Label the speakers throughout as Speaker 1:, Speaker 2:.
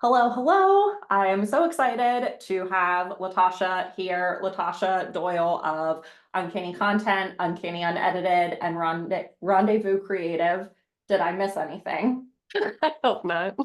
Speaker 1: Hello, hello. I am so excited to have Latasha here, Latasha Doyle of Uncanny Content, Uncanny Unedited, and Rendezvous Creative. Did I miss anything?
Speaker 2: I hope not.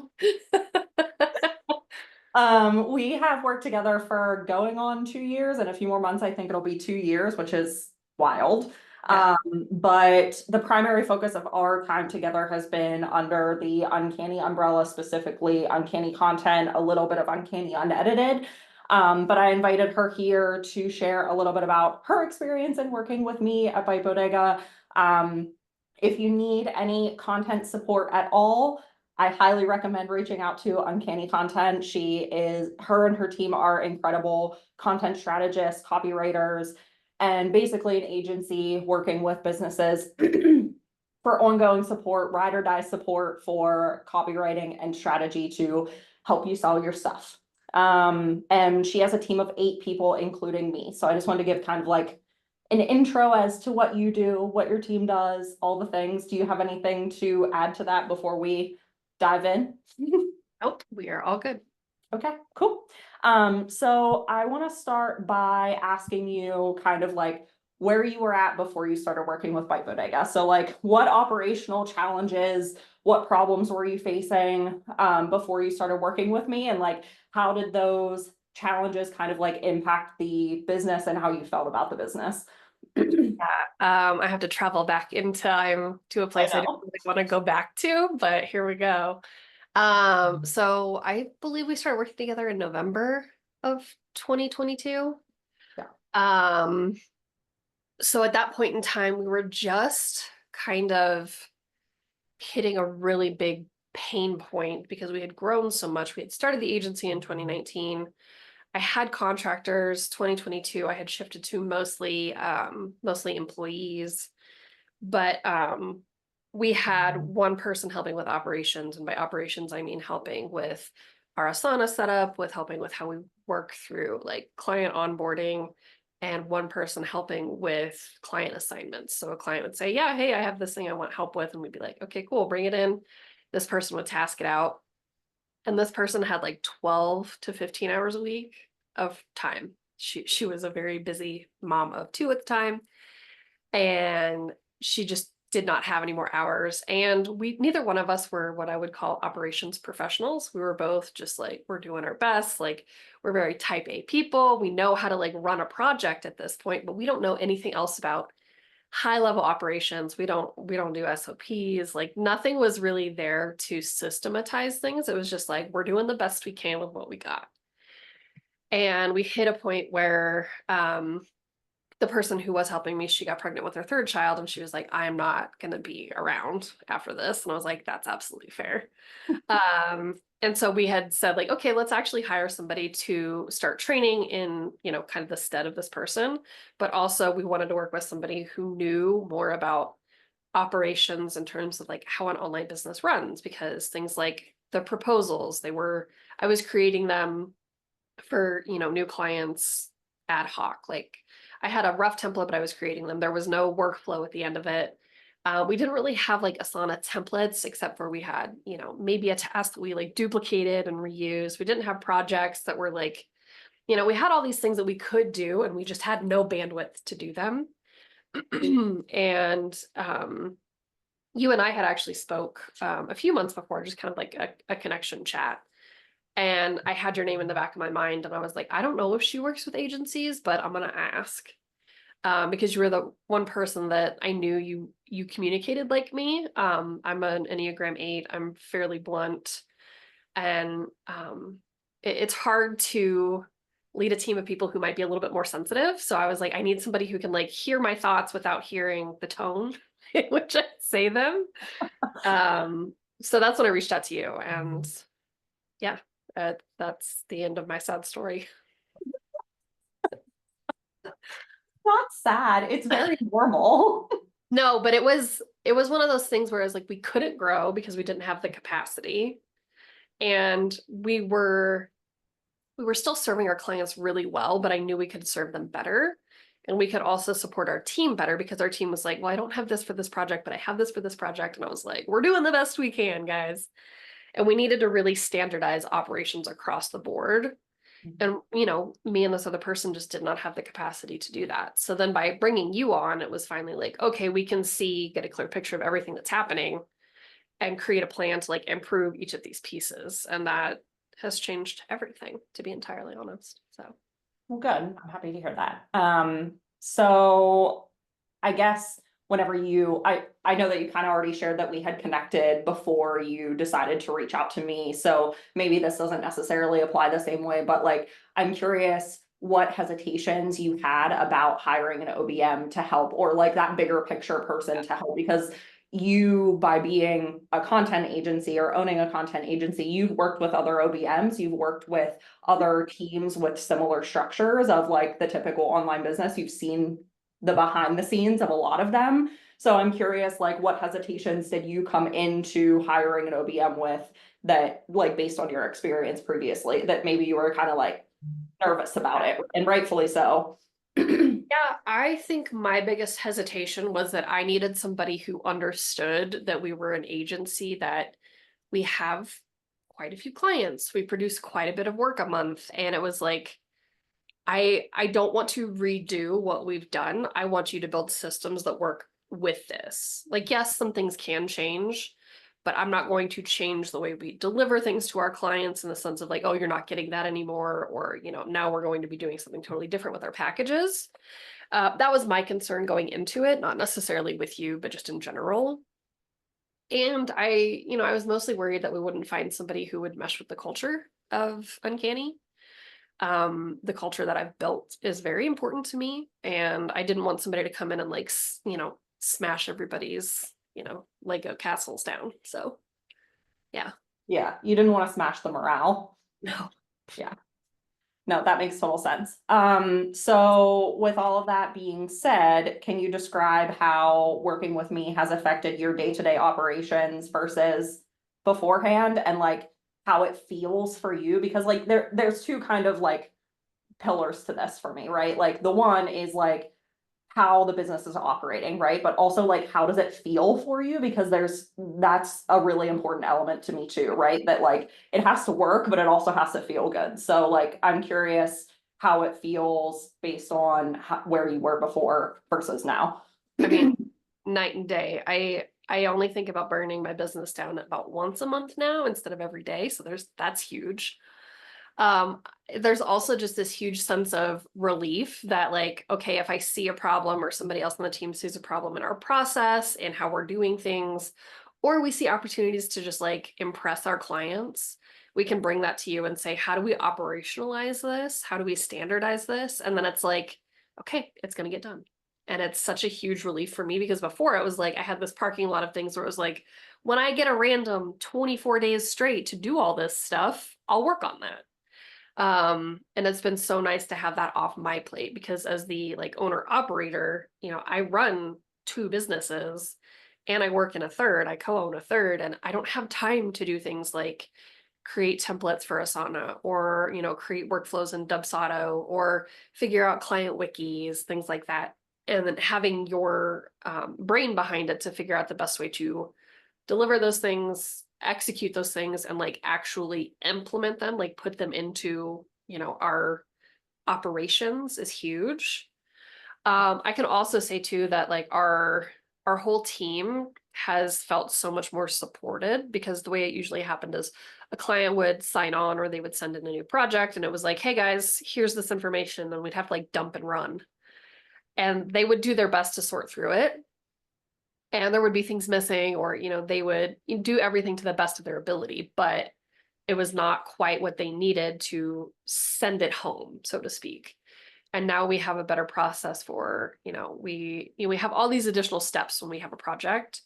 Speaker 1: We have worked together for going on 2 years. In a few more months, I think it'll be 2 years, which is wild.
Speaker 2: Yeah.
Speaker 1: But the primary focus of our time together has been under the Uncanny umbrella, specifically Uncanny Content, a little bit of Uncanny Unedited. But I invited her here to share a little bit about her experience in working with me at Byte Bodega. If you need any content support at all, I highly recommend reaching out to Uncanny Content. Her and her team are incredible content strategists, copywriters, and basically an agency working with businesses for ongoing support, ride or die support for copywriting and strategy to help you sell your stuff. And she has a team of 8 people, including me. So I just wanted to give kind of like an intro as to what you do, what your team does, all the things. Do you have anything to add to that before we dive in?
Speaker 2: Nope, we are all good.
Speaker 1: Okay, cool. So I want to start by asking you kind of like where you were at before you started working with Byte Bodega. So like what operational challenges, what problems were you facing before you started working with me? And like how did those challenges kind of like impact the business and how you felt about the business?
Speaker 2: I have to travel back in time to a
Speaker 1: I
Speaker 2: place I don't
Speaker 1: know.
Speaker 2: really want to go back to, but here we go. So I believe we started working together in November of 2022.
Speaker 1: Yeah.
Speaker 2: Um, so at that point in time, we were just kind of hitting a really big pain point because we had grown so much. We had started the agency in 2019. I had contractors. 2022 I had shifted to mostly employees, but we had one person helping with operations, and by operations I mean helping with our Asana setup, with helping with how we work through like client onboarding, and one person helping with client assignments. So a client would say, yeah, hey, I have this thing I want help with, and we'd be like, okay, cool, bring it in. This person would task it out, and this person had like 12 to 15 hours a week of time. She was a very busy mom of two at the time, and she just did not have any more hours. And we neither one of us were what I would call operations professionals. We were both just like, we're doing our best. Like, we're very type A people. We know how to like run a project at this point, but we don't know anything else about high level operations. We don't do SOPs. Like, nothing was really there to systematize things. It was just like, we're doing the best we can with what we got. And we hit a point where the person who was helping me, she got pregnant with her third child, and she was like, I'm not going to be around after this. And I was like, that's absolutely fair. And so we had said like, okay, let's actually hire somebody to start training in, kind of the stead of this person. But also we wanted to work with somebody who knew more about operations in terms of like how an online business runs, because things like the proposals, I was creating them for, new clients ad hoc. Like, I had a rough template, but I was creating them. There was no workflow at the end of it. We didn't really have like Asana templates, except for we had, maybe a task that we like duplicated and reused. We didn't have projects that were like, we had all these things that we could do, and we just had no bandwidth to do them. And you and I had actually spoke a few months before, just kind of like a connection chat. And I had your name in the back of my mind, and I was like, I don't know if she works with agencies, but I'm gonna ask. Because you were the one person that I knew you communicated like me. I'm an Enneagram 8. I'm fairly blunt, and it's hard to lead a team of people who might be a little bit more sensitive. So I was like, I need somebody who can like hear my thoughts without hearing the tone in which I say them. So that's when I reached out to you, and yeah, that's the end of my sad story.
Speaker 1: Not sad. It's very normal.
Speaker 2: No, but it was one of those things where I was like, we couldn't grow because we didn't have the capacity, and we were still serving our clients really well, but I knew we could serve them better. And we could also support our team better, because our team was like, well, I don't have this for this project, but I have this for this project. And I was like, we're doing the best we can, guys. And we needed to really standardize operations across the board. And, me and this other person just did not have the capacity to do that. So then by bringing you on, it was finally like, okay, we can get a clear picture of everything that's happening and create a plan to like improve each of these pieces. And that has changed everything, to be entirely honest. So,
Speaker 1: Well, good. I'm happy to hear that. So I guess whenever I know that you kind of already shared that we had connected before you decided to reach out to me. So maybe this doesn't necessarily apply the same way, but like, I'm curious what hesitations you had about hiring an OBM to help, or like that bigger picture person to help, because you, by being a content agency or owning a content agency, you've worked with other OBMs, you've worked with other teams with similar structures of like the typical online business. You've seen the behind the scenes of a lot of them. So I'm curious, like, what hesitations did you come into hiring an OBM with, that, like, based on your experience previously, that maybe you were kind of like nervous about it, and rightfully so.
Speaker 2: yeah, I think my biggest hesitation was that I needed somebody who understood that we were an agency, that we have quite a few clients. We produce quite a bit of work a month. And it was like, I don't want to redo what we've done. I want you to build systems that work with this. Like, yes, some things can change, but I'm not going to change the way we deliver things to our clients in the sense of like, oh, you're not getting that anymore, or now we're going to be doing something totally different with our packages. That was my concern going into it, not necessarily with you, but just in general. And I was mostly worried that we wouldn't find somebody who would mesh with the culture of Uncanny. The culture that I've built is very important to me, and I didn't want somebody to come in and like, smash everybody's, Lego castles down. So, yeah.
Speaker 1: Yeah, you didn't want to smash the morale.
Speaker 2: No.
Speaker 1: Yeah. No, that makes total sense. So with all of that being said, can you describe how working with me has affected your day-to-day operations versus beforehand, and like how it feels for you? Because like there's two kind of like pillars to this for me, right? Like the one is like how the business is operating, right? But also like how does it feel for you? Because that's a really important element to me too, right? That like it has to work, but it also has to feel good. So like I'm curious how it feels based on where you were before versus now.
Speaker 2: I mean, night and day. I only think about burning my business down about once a month now instead of every day. So that's huge. Um, there's also just this huge sense of relief that like, okay, if I see a problem or somebody else on the team sees a problem in our process and how we're doing things, or we see opportunities to just like impress our clients, we can bring that to you and say, how do we operationalize this? How do we standardize this? And then it's like, okay, it's going to get done. And it's such a huge relief for me, because before it was like I had this parking lot of things where it was like, when I get a random 24 days straight to do all this stuff, I'll work on that. And it's been so nice to have that off my plate, because as the like owner operator, I run two businesses and I work in a third, I co-own a third, and I don't have time to do things like create templates for Asana, or, create workflows in Dubsado, or figure out client wikis, things like that. And then having your brain behind it to figure out the best way to deliver those things, execute those things, and like actually implement them, like put them into, our operations is huge. I can also say too that like our whole team has felt so much more supported, because the way it usually happened is a client would sign on, or they would send in a new project and it was like, hey guys, here's this information, and we'd have to like dump and run. And they would do their best to sort through it, and there would be things missing, or they would do everything to the best of their ability, but it was not quite what they needed to send it home, so to speak. And now we have a better process for, we have all these additional steps when we have a project.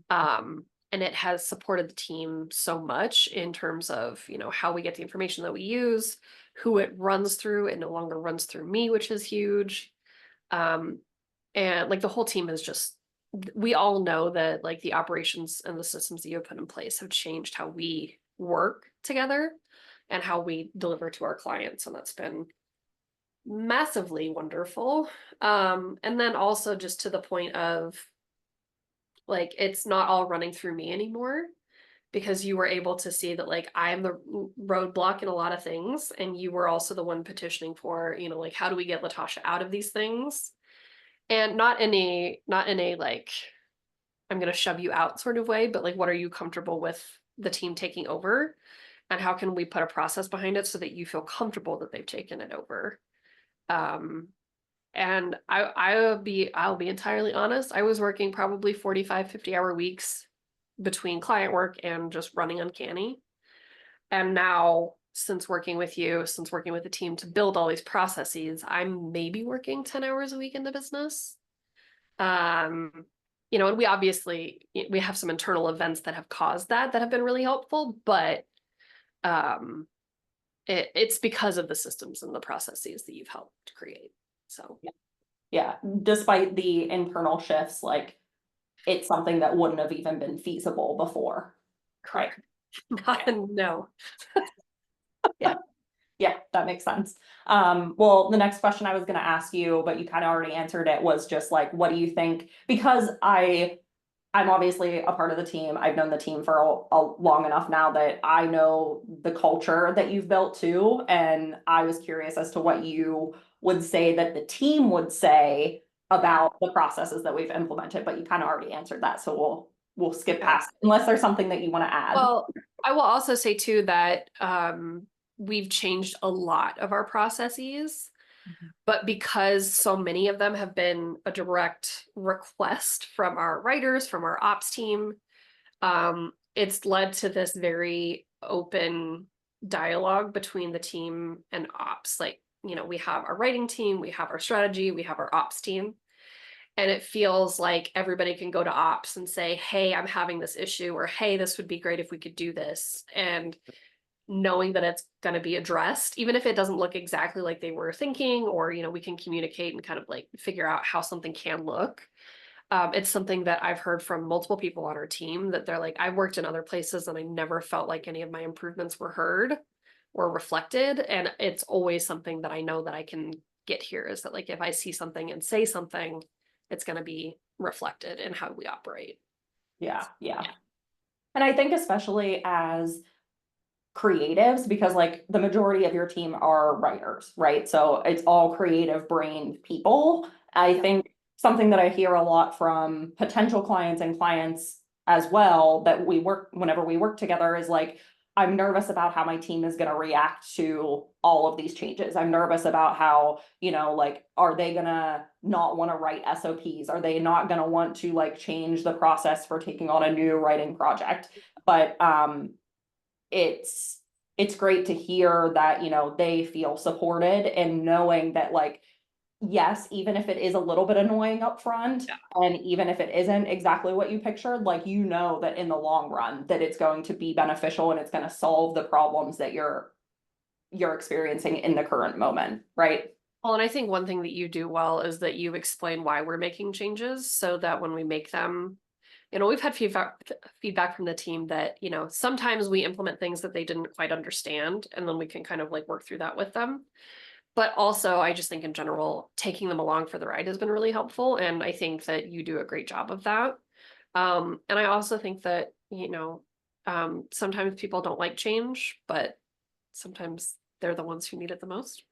Speaker 2: And it has supported the team so much in terms of, how we get the information that we use, who it runs through. It no longer runs through me, which is huge. And like the whole team is just, we all know that like the operations and the systems that you have put in place have changed how we work together and how we deliver to our clients. And that's been massively wonderful. And then also just to the point of like, it's not all running through me anymore. because you were able to see that like I'm the roadblock in a lot of things, and you were also the one petitioning for, like how do we get Latasha out of these things? And not in a like I'm gonna shove you out sort of way, but like what are you comfortable with the team taking over? And how can we put a process behind it so that you feel comfortable that they've taken it over? Um, and I'll be entirely honest, I was working probably 45, 50-hour weeks between client work and just running Uncanny. And now, since working with you, since working with the team to build all these processes, I'm maybe working 10 hours a week in the business. Um, and we have some internal events that have caused that have been really helpful, but um it's because of the systems and the processes that you've helped create. So
Speaker 1: Yeah, despite the internal shifts, like it's something that wouldn't have even been feasible before. Right.
Speaker 2: correct. No. Yeah.
Speaker 1: Yeah, that makes sense. Well, the next question I was gonna ask you, but you kind of already answered it, was just like, what do you think? Because I'm obviously a part of the team. I've known the team for a long enough now that I know the culture that you've built too. And I was curious as to what you would say that the team would say about the processes that we've implemented, but you kind of already answered that. So we'll skip past it, unless there's something that you want to add.
Speaker 2: Well, I will also say too that we've changed a lot of our processes, but because so many of them have been a direct request from our writers, from our ops team, it's led to this very open dialogue between the team and ops. Like, we have our writing team, we have our strategy, we have our ops team. And it feels like everybody can go to ops and say, hey, I'm having this issue, or hey, this would be great if we could do this. And knowing that it's going to be addressed, even if it doesn't look exactly like they were thinking, or, we can communicate and kind of like figure out how something can look. It's something that I've heard from multiple people on our team that they're like, I've worked in other places and I never felt like any of my improvements were heard or reflected. And it's always something that I know that I can get here, is that like if I see something and say something, it's going to be reflected in how we operate.
Speaker 1: Yeah, yeah. And I think especially as creatives, because like the majority of your team are writers, right? So it's all creative brained people. I think something that I hear a lot from potential clients and clients as well that whenever we work together, is like, I'm nervous about how my team is going to react to all of these changes. I'm nervous about how, like, are they going to not want to write SOPs? Are they not going to want to like change the process for taking on a new writing project? But it's great to hear that, they feel supported, and knowing that, like, yes, even if it is a little bit annoying up front, and even if it isn't exactly what you pictured, like, that in the long run that it's going to be beneficial and it's going to solve the problems that you're experiencing in the current moment, right?
Speaker 2: Well, and I think one thing that you do well is that you explain why we're making changes, so that when we make them, we've had feedback from the team that, sometimes we implement things that they didn't quite understand, and then we can kind of like work through that with them. But also, I just think in general, taking them along for the ride has been really helpful. And I think that you do a great job of that. And I also think that, sometimes people don't like change, but sometimes they're the ones who need it the most.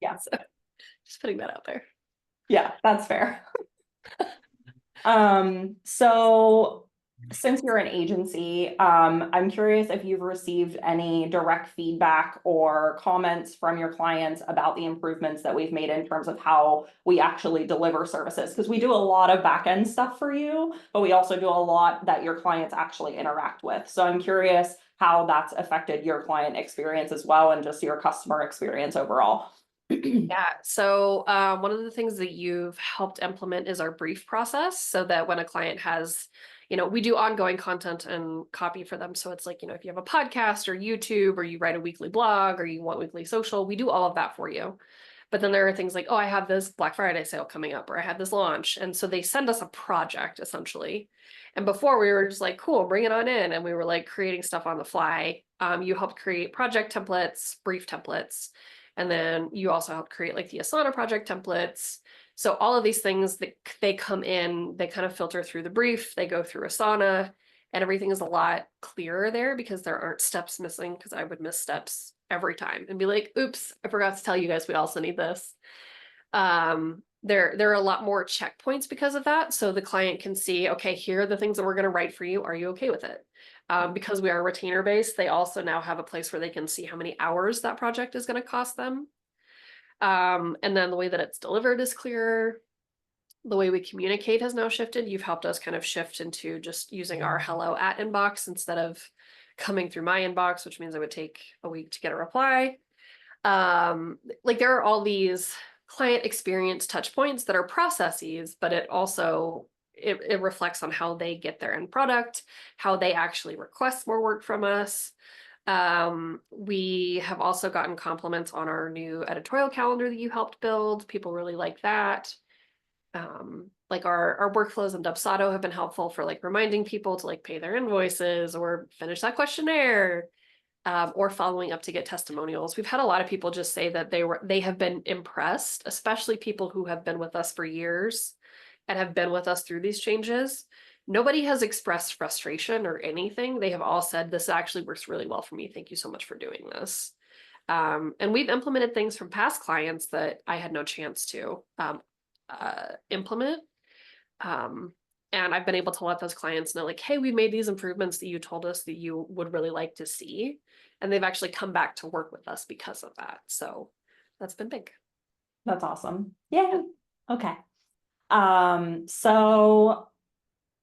Speaker 1: Yeah.
Speaker 2: So just putting that out there.
Speaker 1: Yeah, that's fair. So since you're an agency, I'm curious if you've received any direct feedback or comments from your clients about the improvements that we've made in terms of how we actually deliver services. Because we do a lot of back end stuff for you, but we also do a lot that your clients actually interact with. So I'm curious how that's affected your client experience as well, and just your customer experience overall.
Speaker 2: Yeah. So one of the things that you've helped implement is our brief process, so that when a client has, we do ongoing content and copy for them. So it's like, if you have a podcast or YouTube, or you write a weekly blog, or you want weekly social, we do all of that for you. But then there are things like, oh, I have this Black Friday sale coming up, or I had this launch. And so they send us a project essentially. And before we were just like, cool, bring it on in. And we were like creating stuff on the fly. You helped create project templates, brief templates. And then you also helped create like the Asana project templates. So all of these things that they come in, they kind of filter through the brief, they go through Asana, and everything is a lot clearer there because there aren't steps missing, because I would miss steps every time and be like, oops, I forgot to tell you guys we also need this. There are a lot more checkpoints because of that. So the client can see, okay, here are the things that we're going to write for you. Are you okay with it? Because we are retainer based, they also now have a place where they can see how many hours that project is going to cost them. And then the way that it's delivered is clearer. The way we communicate has now shifted. You've helped us kind of shift into just using our hello at inbox instead of coming through my inbox, which means it would take a week to get a reply. Like there are all these client experience touch points that are processes, but it also it reflects on how they get their end product, how they actually request more work from us. We have also gotten compliments on our new editorial calendar that you helped build. People really like that. Like our workflows in Dubsado have been helpful for like reminding people to like pay their invoices or finish that questionnaire, or following up to get testimonials. We've had a lot of people just say that they have been impressed, especially people who have been with us for years and have been with us through these changes. Nobody has expressed frustration or anything. They have all said, this actually works really well for me. Thank you so much for doing this. And we've implemented things from past clients that I had no chance to implement. And I've been able to let those clients know, like, hey, we made these improvements that you told us that you would really like to see. And they've actually come back to work with us because of that. So that's been big.
Speaker 1: That's awesome. Yeah. Okay. So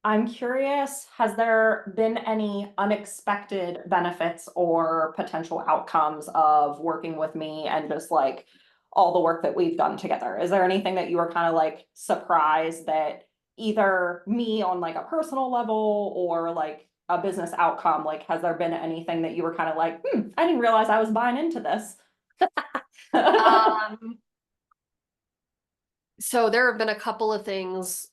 Speaker 1: I'm curious, has there been any unexpected benefits or potential outcomes of working with me and just like all the work that we've done together? Is there anything that you were kind of like surprised that either me on like a personal level or like a business outcome, like has there been anything that you were kind of like, I didn't realize I was buying into this?
Speaker 2: Um, so there have been a couple of things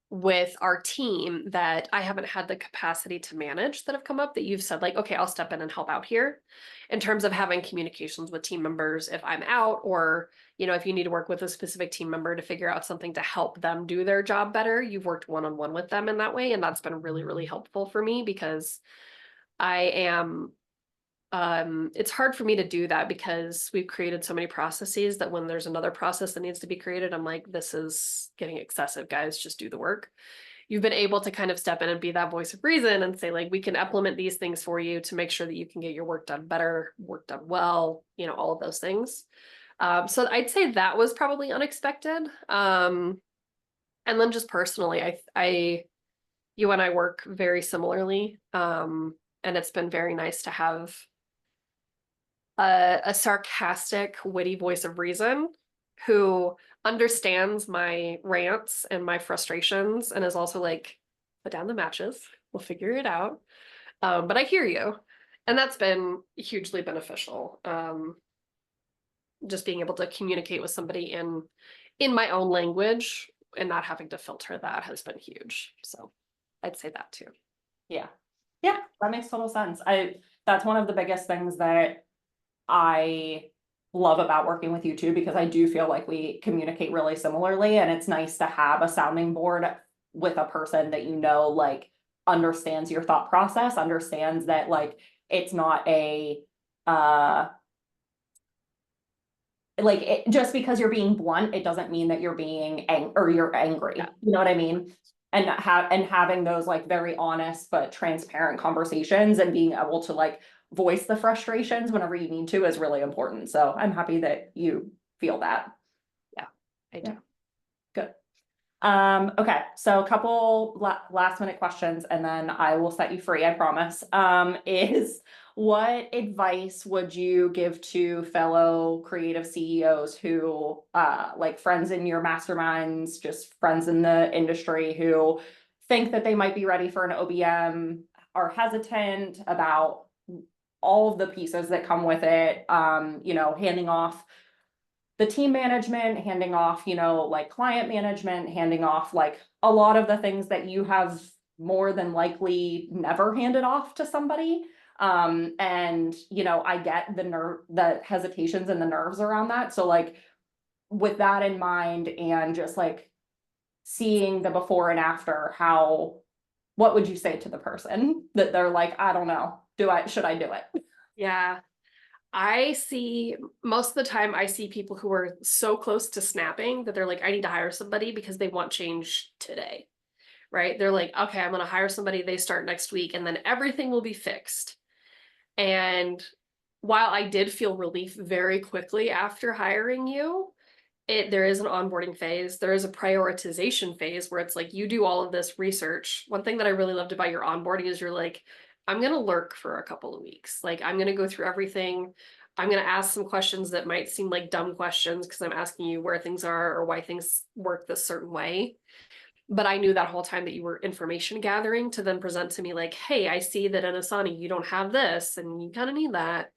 Speaker 2: with our team that I haven't had the capacity to manage that have come up that you've said, like, okay, I'll step in and help out here in terms of having communications with team members if I'm out, or, you know, if you need to work with a specific team member to figure out something to help them do their job better, you've worked one-on-one with them in that way. And that's been really, really helpful for me because I am it's hard for me to do that because we've created so many processes that when there's another process that needs to be created, I'm like, this is getting excessive, guys, just do the work. You've been able to kind of step in and be that voice of reason and say, like, we can implement these things for you to make sure that you can get your work done better, work done well, you know, all of those things. So I'd say that was probably unexpected. And then just personally, you and I work very similarly. And it's been very nice to have a sarcastic, witty voice of reason who understands my rants and my frustrations and is also like, put down the matches, we'll figure it out. But I hear you. And that's been hugely beneficial. Just being able to communicate with somebody in my own language and not having to filter that has been huge. So I'd say that too.
Speaker 1: Yeah. Yeah, that makes total sense. That's one of the biggest things that I love about working with you too, because I do feel like we communicate really similarly, and it's nice to have a sounding board with a person that you know, like understands your thought process, understands that like it's not a like just because you're being blunt, it doesn't mean that you're being or you're angry.
Speaker 2: Yeah.
Speaker 1: You know what I mean? And having those like very honest but transparent conversations and being able to like voice the frustrations whenever you need to is really important. So I'm happy that you feel that.
Speaker 2: Yeah, I do.
Speaker 1: Yeah. Good. Okay, so a couple last minute questions and then I will set you free, I promise. Is what advice would you give to fellow creative CEOs who like friends in your masterminds, just friends in the industry who think that they might be ready for an OBM, are hesitant about all of the pieces that come with it, you know, handing off the team management, handing off, you know, like client management, handing off like a lot of the things that you have more than likely never handed off to somebody. And you know, I get the hesitations and the nerves around that. So like with that in mind and just like seeing the before and after, how what would you say to the person that they're like, I don't know, should I do it?
Speaker 2: Yeah. I see most of the time I see people who are so close to snapping that they're like, I need to hire somebody because they want change today, right? They're like, okay, I'm going to hire somebody. They start next week and then everything will be fixed. And while I did feel relief very quickly after hiring you, there is an onboarding phase. There is a prioritization phase where it's like you do all of this research. One thing that I really loved about your onboarding is you're like, I'm gonna lurk for a couple of weeks. Like I'm gonna go through everything. I'm gonna ask some questions that might seem like dumb questions because I'm asking you where things are or why things work this certain way. But I knew that whole time that you were information gathering to then present to me like, hey, I see that in Asana you don't have this and you kind of need that.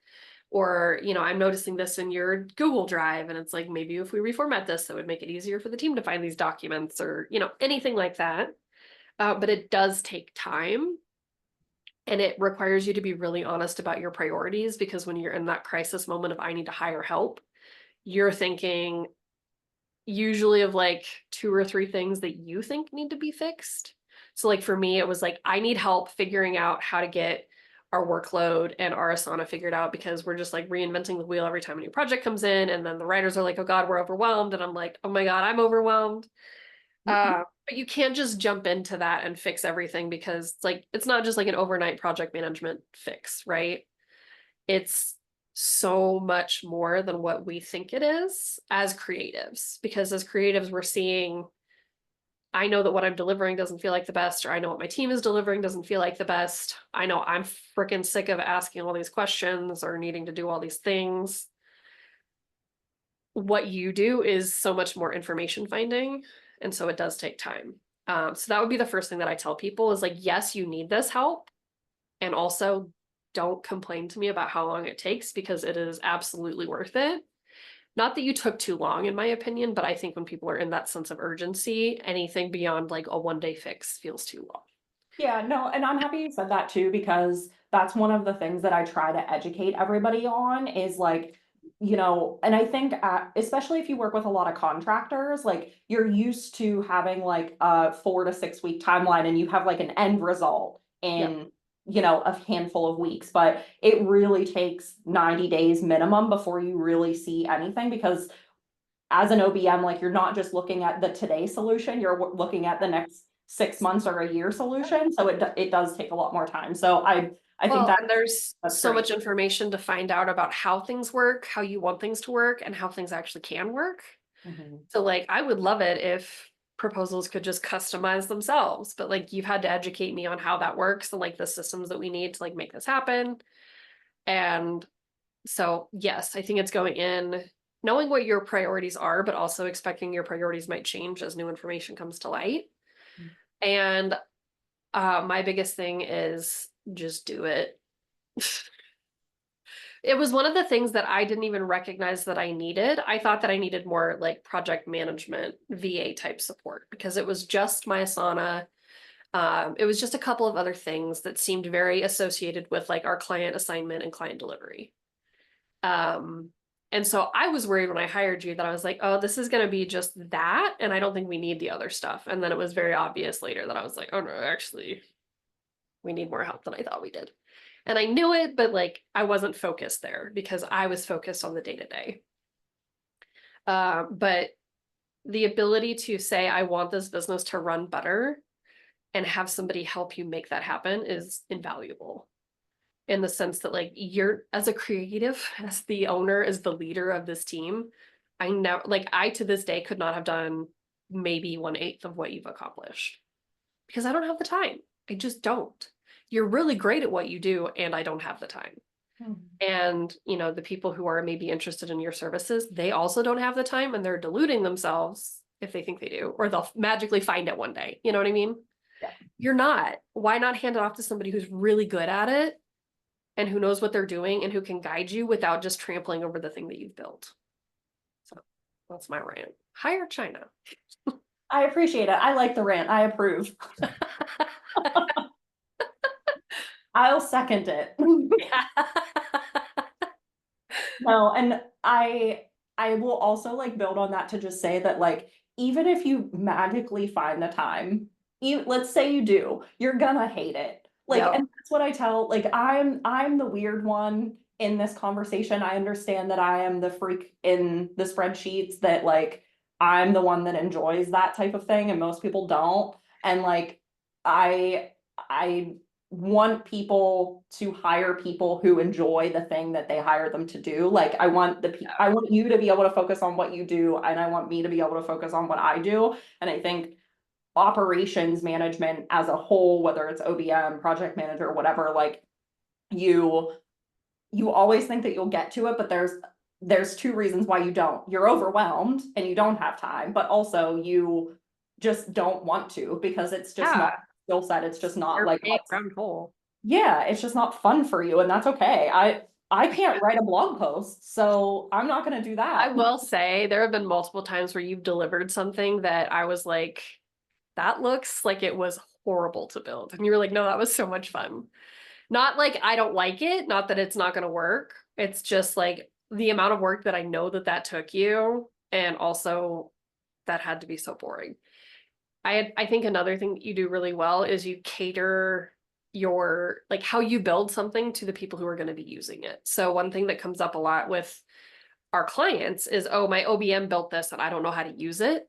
Speaker 2: Or, I'm noticing this in your Google Drive, and it's like maybe if we reformat this, that would make it easier for the team to find these documents or, anything like that. But it does take time and it requires you to be really honest about your priorities because when you're in that crisis moment of I need to hire help, you're thinking usually of like two or three things that you think need to be fixed. So like for me, it was like, I need help figuring out how to get our workload and our Asana figured out because we're just like reinventing the wheel every time a new project comes in. And then the writers are like, oh God, we're overwhelmed. And I'm like, oh my God, I'm overwhelmed. But you can't just jump into that and fix everything because it's like, it's not just like an overnight project management fix, right? It's so much more than what we think it is as creatives. Because as creatives, we're seeing, I know that what I'm delivering doesn't feel like the best, or I know what my team is delivering doesn't feel like the best. I know I'm freaking sick of asking all these questions or needing to do all these things. What you do is so much more information finding. And so it does take time. So that would be the first thing that I tell people is like, yes, you need this help. And also don't complain to me about how long it takes because it is absolutely worth it. Not that you took too long, in my opinion, but I think when people are in that sense of urgency, anything beyond like a 1 day fix feels too long.
Speaker 1: Yeah, no, and I'm happy you said that too, because that's one of the things that I try to educate everybody on is like, and I think especially if you work with a lot of contractors, like you're used to having like a 4 to 6 week timeline and you have like an end result
Speaker 2: Yep.
Speaker 1: in, a handful of weeks, but it really takes 90 days minimum before you really see anything because as an OBM, like you're not just looking at the today solution, you're looking at the next 6 months or a year solution. So it does take a lot more time. So I think
Speaker 2: Well,
Speaker 1: that
Speaker 2: and there's
Speaker 1: that's
Speaker 2: so
Speaker 1: great.
Speaker 2: much information to find out about how things work, how you want things to work, and how things actually can work.
Speaker 1: Mhm.
Speaker 2: So, like, I would love it if proposals could just customize themselves, but like, you've had to educate me on how that works and like the systems that we need to like make this happen. And so, yes, I think it's going in knowing what your priorities are, but also expecting your priorities might change as new information comes to light. And my biggest thing is just do it. It was one of the things that I didn't even recognize that I needed. I thought that I needed more like project management, VA type support because it was just my Asana. It was just a couple of other things that seemed very associated with like our client assignment and client delivery. Um, and so I was worried when I hired you that I was like, oh, this is going to be just that. And I don't think we need the other stuff. And then it was very obvious later that I was like, oh no, actually, we need more help than I thought we did. And I knew it, but like I wasn't focused there because I was focused on the day to day. But the ability to say, I want this business to run better and have somebody help you make that happen is invaluable in the sense that like you're as a creative, as the owner, as the leader of this team, I never like I to this day could not have done maybe 1/8 of what you've accomplished because I don't have the time. I just don't. You're really great at what you do, and I don't have the time.
Speaker 1: Mhm.
Speaker 2: And, the people who are maybe interested in your services, they also don't have the time and they're deluding themselves if they think they do, or they'll magically find it one day. You know what I mean?
Speaker 1: Yeah.
Speaker 2: You're not. Why not hand it off to somebody who's really good at it and who knows what they're doing and who can guide you without just trampling over the thing that you've built? So that's my rant. Hire China.
Speaker 1: I appreciate it. I like the rant. I approve. I'll second it.
Speaker 2: Yeah.
Speaker 1: No, and I will also like build on that to just say that like even if you magically find the time let's say you do, you're gonna hate it. Like,
Speaker 2: Yep.
Speaker 1: and that's what I tell, like, I'm the weird one in this conversation. I understand that I am the freak in the spreadsheets, that like I'm the one that enjoys that type of thing and most people don't. And like I want people to hire people who enjoy the thing that they hire them to do. Like I want you to be able to focus on what you do, and I want me to be able to focus on what I do. And I think operations management as a whole, whether it's OBM, project manager, whatever, like you you always think that you'll get to it, but there's two reasons why you don't. You're overwhelmed and you don't have time, but also you just don't want to, because it's just not
Speaker 2: Yeah.
Speaker 1: skill set. It's just not
Speaker 2: You're
Speaker 1: like
Speaker 2: big
Speaker 1: what's,
Speaker 2: round hole.
Speaker 1: yeah, it's just not fun for you, and that's okay. I can't write a blog post, so I'm not gonna do
Speaker 2: I
Speaker 1: that.
Speaker 2: will say there have been multiple times where you've delivered something that I was like, that looks like it was horrible to build. And you were like, no, that was so much fun. Not like I don't like it, not that it's not going to work. It's just like the amount of work that I know that that took you, and also that had to be so boring. I think another thing that you do really well is you cater your like how you build something to the people who are going to be using it. So one thing that comes up a lot with our clients is, oh, my OBM built this and I don't know how to use it.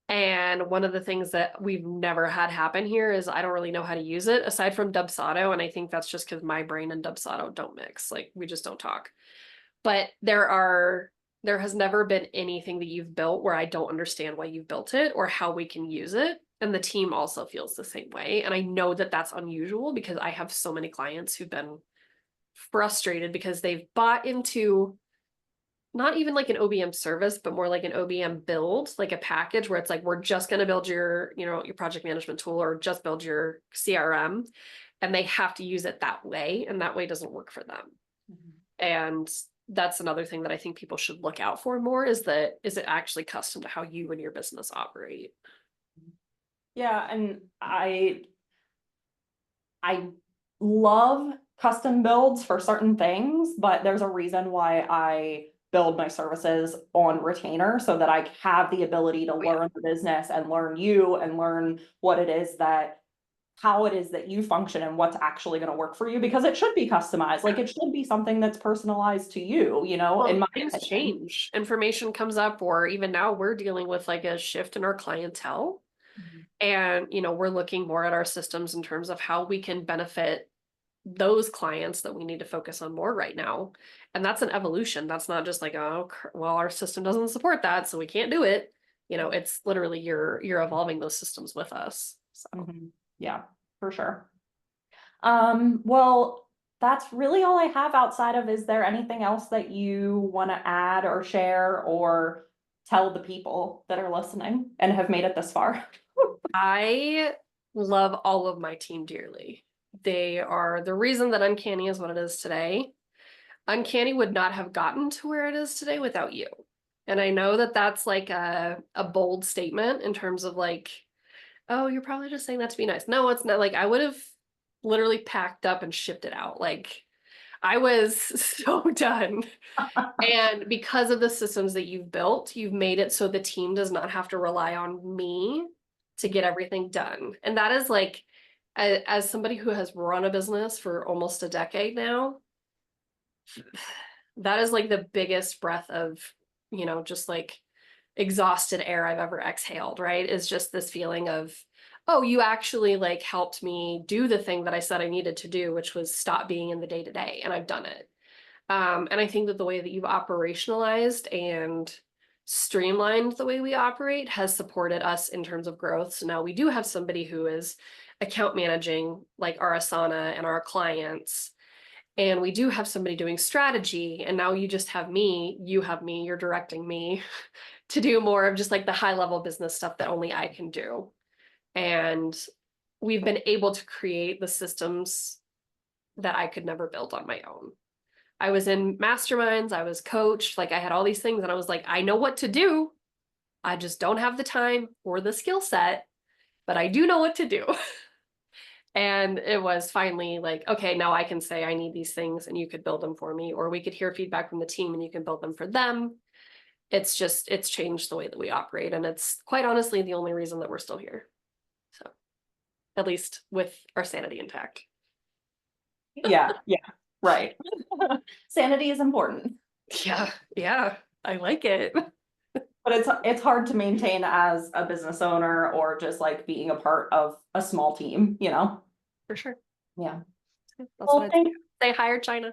Speaker 2: And one of the things that we've never had happen here is I don't really know how to use it aside from Dubsado. And I think that's just because my brain and Dubsado don't mix. Like we just don't talk. But there has never been anything that you've built where I don't understand why you've built it or how we can use it. And the team also feels the same way. And I know that that's unusual because I have so many clients who've been frustrated because they've bought into not even like an OBM service, but more like an OBM build, like a package where it's like, we're just going to build your, your project management tool or just build your CRM. And they have to use it that way. And that way doesn't work for them. And that's another thing that I think people should look out for more is that, is it actually custom to how you and your business operate?
Speaker 1: Yeah, and I love custom builds for certain things, but there's a reason why I build my services on retainer, so that I have the ability to
Speaker 2: Oh, yeah.
Speaker 1: learn the business and learn you and learn what it is that how it is that you function and what's actually going to work for you, because it should be customized. Like it should be something that's personalized to you, in
Speaker 2: Well,
Speaker 1: my
Speaker 2: things
Speaker 1: opinion.
Speaker 2: change, information comes up, or even now we're dealing with like a shift in our clientele. And, we're looking more at our systems in terms of how we can benefit those clients that we need to focus on more right now. And that's an evolution. That's not just like, oh, well, our system doesn't support that, so we can't do it. It's literally you're evolving those systems with us. So
Speaker 1: Mhm. Yeah, for sure. Well, that's really all I have outside of, is there anything else that you want to add or share or tell the people that are listening and have made it this far?
Speaker 2: I love all of my team dearly. They are the reason that Uncanny is what it is today. Uncanny would not have gotten to where it is today without you. And I know that that's like a bold statement in terms of like, oh, you're probably just saying that to be nice. No, it's not. Like I would have literally packed up and shipped it out. Like I was so done. And because of the systems that you've built, you've made it so the team does not have to rely on me to get everything done. And that is like, as somebody who has run a business for almost a decade now, that is like the biggest breath of, just like exhausted air I've ever exhaled, right? Is just this feeling of, oh, you actually like helped me do the thing that I said I needed to do, which was stop being in the day to day, and I've done it. And I think that the way that you've operationalized and streamlined the way we operate has supported us in terms of growth. So now we do have somebody who is account managing like our Asana and our clients. And we do have somebody doing strategy. And now you just have me, you're directing me to do more of just like the high level business stuff that only I can do. And we've been able to create the systems that I could never build on my own. I was in masterminds, I was coached, like I had all these things, and I was like, I know what to do. I just don't have the time or the skill set, but I do know what to do. And it was finally like, okay, now I can say I need these things and you could build them for me, or we could hear feedback from the team and you can build them for them. It's changed the way that we operate. And it's quite honestly the only reason that we're still here. at least with our sanity intact.
Speaker 1: Yeah, right. Sanity is important,
Speaker 2: Yeah, I like it.
Speaker 1: but it's hard to maintain as a business owner or just like being a part of a small team, you know?
Speaker 2: For sure.
Speaker 1: Yeah.
Speaker 2: That's what
Speaker 1: Well,
Speaker 2: I'd say. Hire China.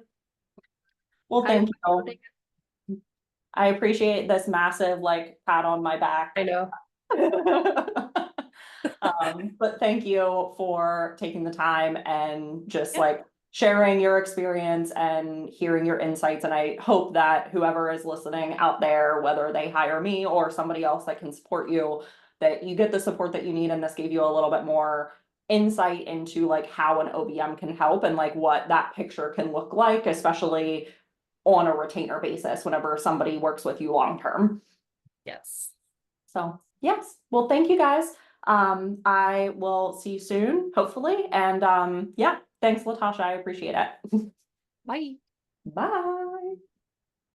Speaker 2: Hire
Speaker 1: thank
Speaker 2: China.
Speaker 1: you. I appreciate this massive like pat on my back.
Speaker 2: I know.
Speaker 1: But thank you for taking the time and just
Speaker 2: Yeah.
Speaker 1: like sharing your experience and hearing your insights. And I hope that whoever is listening out there, whether they hire me or somebody else that can support you, that you get the support that you need. And this gave you a little bit more insight into like how an OBM can help and like what that picture can look like, especially on a retainer basis whenever somebody works with you long term.
Speaker 2: Yes.
Speaker 1: So yes, well, thank you guys. I will see you soon, hopefully. And yeah, thanks, Latasha. I appreciate it.
Speaker 2: Bye.
Speaker 1: Bye.